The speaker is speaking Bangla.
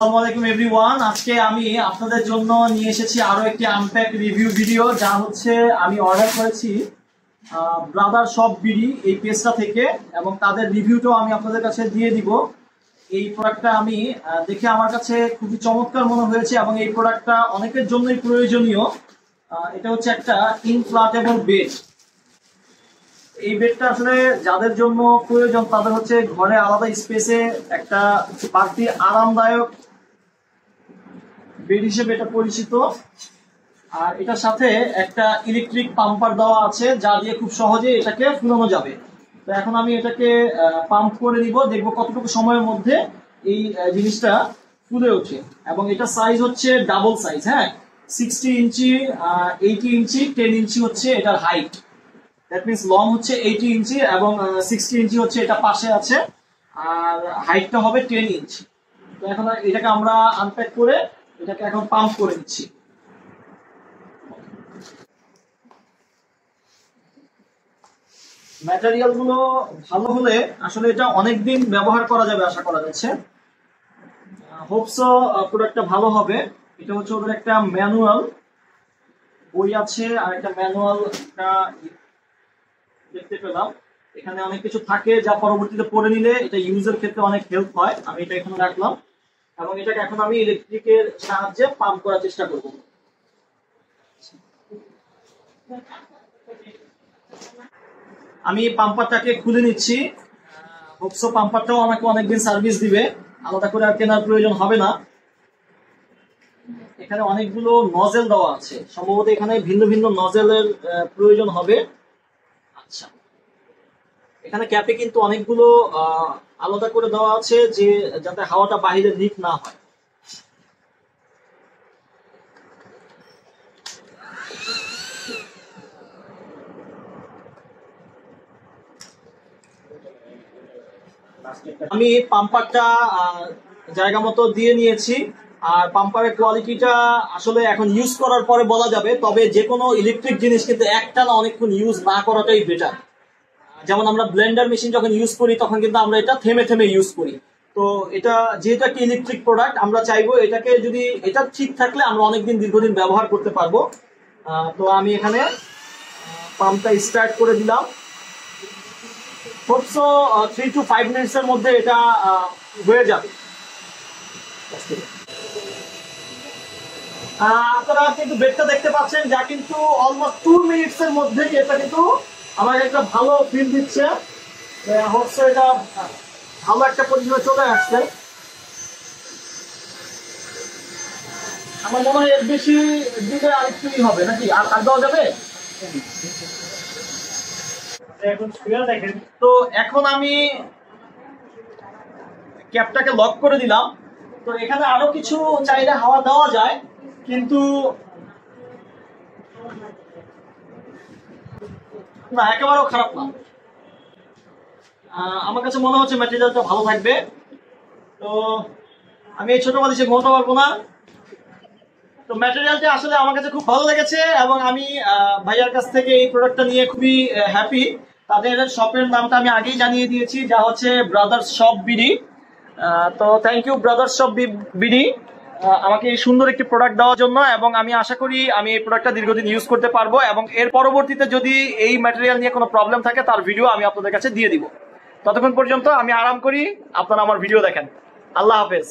আসসালামু আলাইকুম এভরিওয়ান। আজকে আমি আপনাদের জন্য নিয়ে এসেছি আরো একটি আনপ্যাক রিভিউ ভিডিও, যা হচ্ছে আমি অর্ডার করেছি ব্রাদার শপ বিডি এই পেজটা থেকে, এবং তাদের রিভিউটাও আমি আপনাদের কাছে দিয়ে দিব। এই প্রোডাক্টটা আমি দেখে আমার কাছে খুবই চমৎকার মনে হয়েছে এবং এই প্রোডাক্টটা অনেকের জন্যই প্রয়োজনীয়। এটা হচ্ছে একটা ইনফ্লাটেবল বেড। এই বেডটা আসলে যাদের জন্য প্রয়োজন তাদের হচ্ছে ঘরে আলাদা স্পেসে একটা বাড়তি আরামদায়ক বেড হিসেবে এটা পরিচিত। আর এটার সাথে একটা ইলেকট্রিক পাম্পার দেওয়া আছে, যা দিয়ে খুব সহজে এটাকে ফুলানো যাবে। তো এখন আমি এটাকে পাম্প করে নিব, দেখবো কতটুকু সময়ের মধ্যে এই জিনিসটা ফুলে ওঠে। এবং এটা সাইজ হচ্ছে ডাবল সাইজ, হ্যাঁ, 60 ইঞ্চি, 80 ইঞ্চি, 10 ইঞ্চি হচ্ছে এটার হাইট। দ্যাট মিনস লং হচ্ছে 80 ইঞ্চি এবং 60 ইঞ্চি হচ্ছে এটা পাশে আছে, আর হাইটটা হবে 10 ইঞ্চি। তো এখন এটাকে আমরা আনপ্যাক করে এটাকে এখন পাম্প করে দিচ্ছি। ম্যাটেরিয়াল গুলো ভালো হলে আসলে এটা অনেকদিন ব্যবহার করা যাবে আশা করা যাচ্ছে। হোপসো প্রোডাক্টটা ভালো হবে। এটা হচ্ছে ওদের একটা ম্যানুয়াল বই আছে, আর একটা ম্যানুয়াল দেখতে পেলাম। এখানে অনেক কিছু থাকে যা পরবর্তীতে পড়ে নিলে এটা ইউজের ক্ষেত্রে অনেক হেল্প হয়। আমি এটা এখানে রাখলাম এবং এটাকে এখন আমি ইলেকট্রিকের সাহায্যে পাম্প করার চেষ্টা করব। আমি পাম্পারটাকে খুলে নিচ্ছি। হোপসো পাম্পারটাও আমাকে অনেকদিন সার্ভিস দিবে, আলাদা করে আর কেনার প্রয়োজন হবে না। এখানে অনেকগুলো নজেল দেওয়া আছে, সম্ভবত এখানে ভিন্ন ভিন্ন নজেলের প্রয়োজন হবে। আচ্ছা, এখানে ক্যাপে কিন্তু অনেকগুলো আলাদা করে দেওয়া আছে, যে যাতে হাওয়াটা বাহিরে লিক না হয়। আমি পাম্পারটা জায়গা মতো দিয়ে নিয়েছি। আর পাম্পারের কোয়ালিটিটা আসলে এখন ইউজ করার পরে বলা যাবে, তবে যে কোনো ইলেকট্রিক জিনিস কিন্তু একটানা অনেকক্ষণ ইউজ না করাটাই বেটার। যেমন আমরা ব্লেন্ডার মেশিন যখন ইউজ করি তখন কিন্তু আমরা এটা থেমে থেমে ইউজ করি। তো এটা যেহেতু একটা ইলেকট্রিক প্রোডাক্ট, আমরা চাইবো এটাকে যদি এটা ঠিক থাকলে আমরা অনেকদিন দীর্ঘদিন ব্যবহার করতে পারবো। তো আমি এখানে পাম্পটা স্টার্ট করে দিলাম। হোপসো 3 to 5 মিনিটস এর মধ্যে এটা হয়ে যাবে। আপনারা কিন্তু বেডটা দেখতে পাচ্ছেন, যা কিন্তু অলমোস্ট 2 মিনিটস এর মধ্যে এটা কিন্তু আমাকে একটা ভালো ফিল দিচ্ছে। হোপসো এটা ভালো একটা পজিশনে চলে আসছে। আমার মনে হয় এর বেশি দিলে আরেকটুই হবে নাকি, আর দেওয়া যাবে। তো এখন আমি ক্যাপটাকে লক করে দিলাম। তো এখানে আরো কিছু চাইলে হাওয়া দেওয়া যায়, কিন্তু না, একেবারেও খারাপ না। আমার কাছে মনে হচ্ছে ম্যাটেরিয়ালটা ভালো থাকবে। তো আমি এই ছোট বালিশে ঘুমাতে পারবো না। তো ম্যাটেরিয়ালটা আসলে আমার কাছে খুব ভালো লেগেছে এবং আমি ভাইয়ার কাছ থেকে এই প্রোডাক্টটা নিয়ে খুবই হ্যাপি। তাদের শপের নামটা আমি আগেই জানিয়ে দিয়েছি, যা হচ্ছে ব্রাদার্স শপ বিডি। তো thank you brothers shop BD আমাকে এই সুন্দর একটি প্রোডাক্ট দেওয়ার জন্য, এবং আমি আশা করি আমি এই প্রোডাক্টটা দীর্ঘদিন ইউজ করতে পারবো, এবং এর পরবর্তীতে যদি এই ম্যাটেরিয়াল নিয়ে কোনো প্রবলেম থাকে তার ভিডিও আমি আপনাদের কাছে দিয়ে দিব। ততক্ষণ পর্যন্ত আমি আরাম করি, আপনারা আমার ভিডিও দেখেন। আল্লাহ হাফেজ।